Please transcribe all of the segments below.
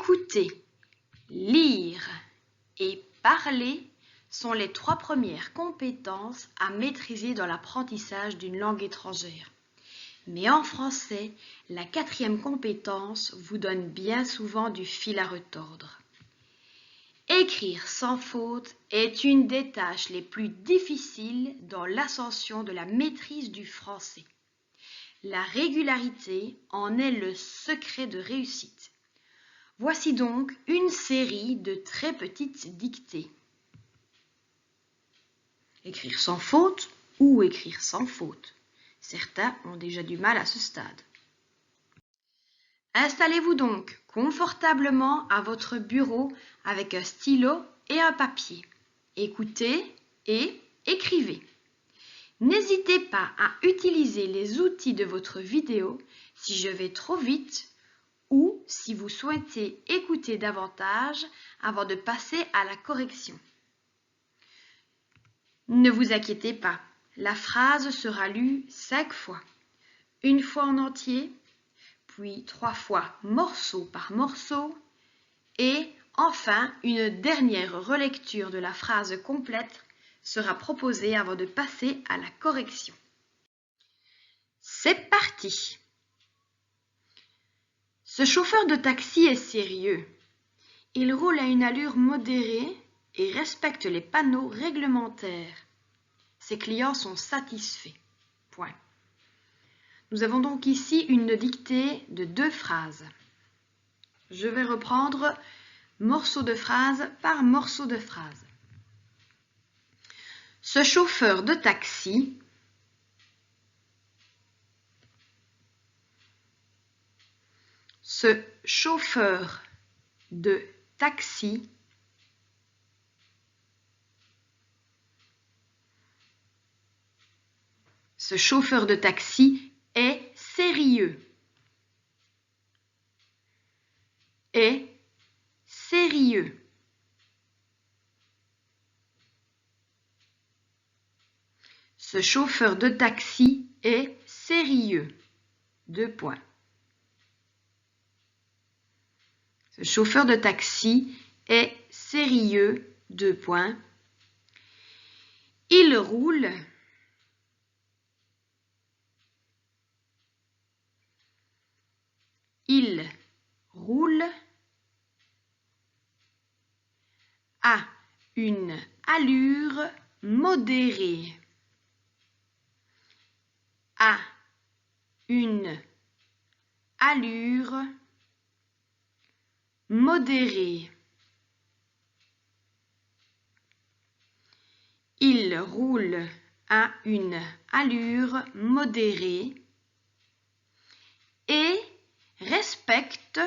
Écouter, lire et parler sont les 3 premières compétences à maîtriser dans l'apprentissage d'une langue étrangère. Mais en français, la 4e compétence vous donne bien souvent du fil à retordre. Écrire sans faute est une des tâches les plus difficiles dans l'ascension de la maîtrise du français. La régularité en est le secret de réussite. Voici donc une série de très petites dictées. Écrire sans faute ou écrire sans faute. Certains ont déjà du mal à ce stade. Installez-vous donc confortablement à votre bureau avec un stylo et un papier. Écoutez et écrivez. N'hésitez pas à utiliser les outils de votre vidéo si je vais trop vite ou si vous souhaitez écouter davantage avant de passer à la correction. Ne vous inquiétez pas, la phrase sera lue 5 fois. Une fois en entier, puis 3 fois morceau par morceau, et enfin une dernière relecture de la phrase complète sera proposée avant de passer à la correction. C'est parti! Ce chauffeur de taxi est sérieux. Il roule à une allure modérée et respecte les panneaux réglementaires. Ses clients sont satisfaits. Point. Nous avons donc ici une dictée de 2 phrases. Je vais reprendre morceau de phrase par morceau de phrase. Ce chauffeur de taxi Ce chauffeur de taxi est sérieux. Est sérieux. Ce chauffeur de taxi est sérieux. 2 points. Ce chauffeur de taxi est sérieux. 2 points. Il roule à une allure modérée. À une allure modérée. Il roule à une allure modérée et respecte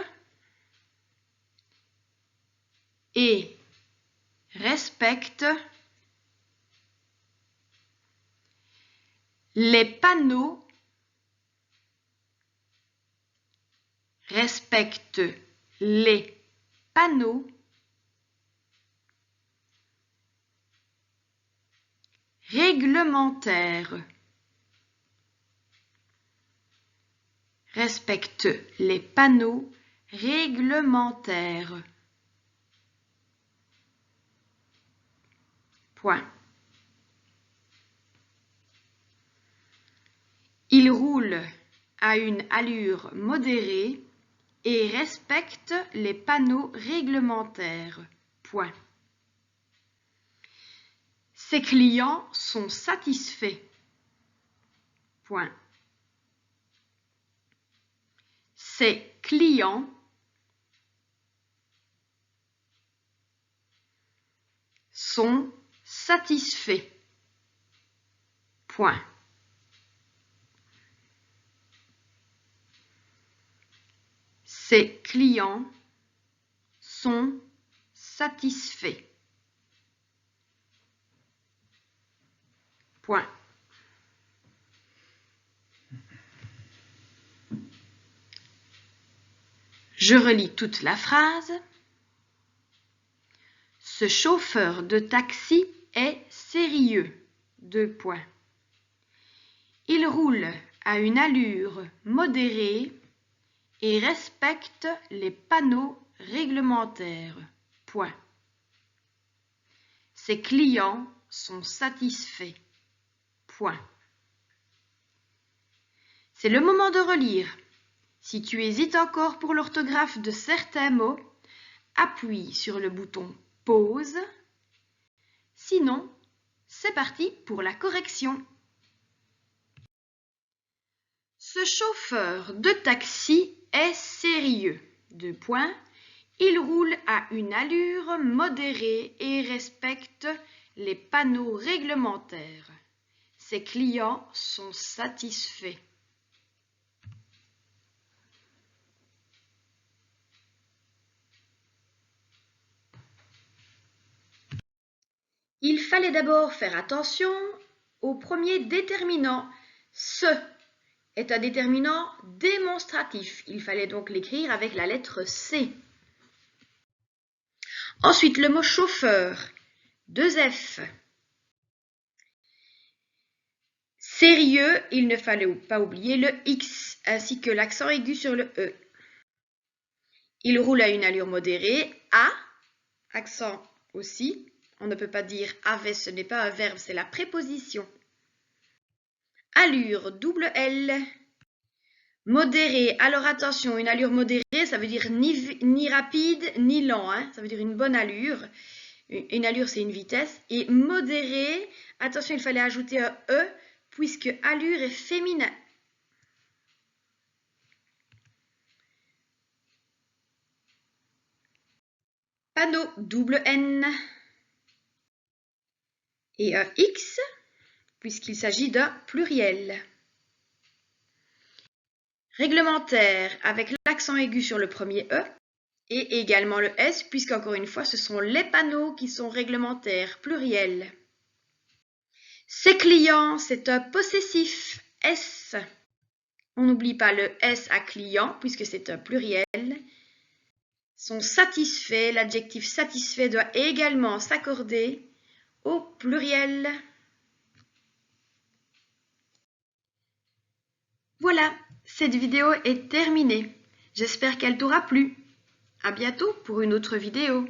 les panneaux réglementaires. Respecte les panneaux réglementaires. Point. Il roule à une allure modérée et respecte les panneaux réglementaires. Point. Ses clients sont satisfaits. Point. Ses clients sont satisfaits. Point. Ses clients sont satisfaits. Point. Je relis toute la phrase. Ce chauffeur de taxi est sérieux. 2 points. Il roule à une allure modérée et respecte les panneaux réglementaires. Point. Ses clients sont satisfaits. Point. C'est le moment de relire. Si tu hésites encore pour l'orthographe de certains mots, appuie sur le bouton Pause. Sinon, c'est parti pour la correction. Ce chauffeur de taxi est sérieux. 2 points. Il roule à une allure modérée et respecte les panneaux réglementaires. Ses clients sont satisfaits. Il fallait d'abord faire attention au premier déterminant. Ce est un déterminant démonstratif. Il fallait donc l'écrire avec la lettre C. Ensuite, le mot chauffeur, 2 F. Sérieux, il ne fallait pas oublier le X, ainsi que l'accent aigu sur le E. Il roule à une allure modérée, A, accent aussi. On ne peut pas dire avait, ce n'est pas un verbe, c'est la préposition. Allure, double L. Modéré, alors attention, une allure modérée, ça veut dire ni rapide ni lent, hein. Ça veut dire une bonne allure. Une allure, c'est une vitesse. Et modéré, attention, il fallait ajouter un E, puisque allure est féminin. Panneau, double N. Et un X, puisqu'il s'agit d'un pluriel. Réglementaire, avec l'accent aigu sur le premier E. Et également le S, puisqu'encore une fois, ce sont les panneaux qui sont réglementaires, pluriels. Ses clients, c'est un possessif, S. On n'oublie pas le S à client, puisque c'est un pluriel. Sont satisfaits, l'adjectif satisfait doit également s'accorder au pluriel. Voilà, cette vidéo est terminée. J'espère qu'elle t'aura plu. À bientôt pour une autre vidéo.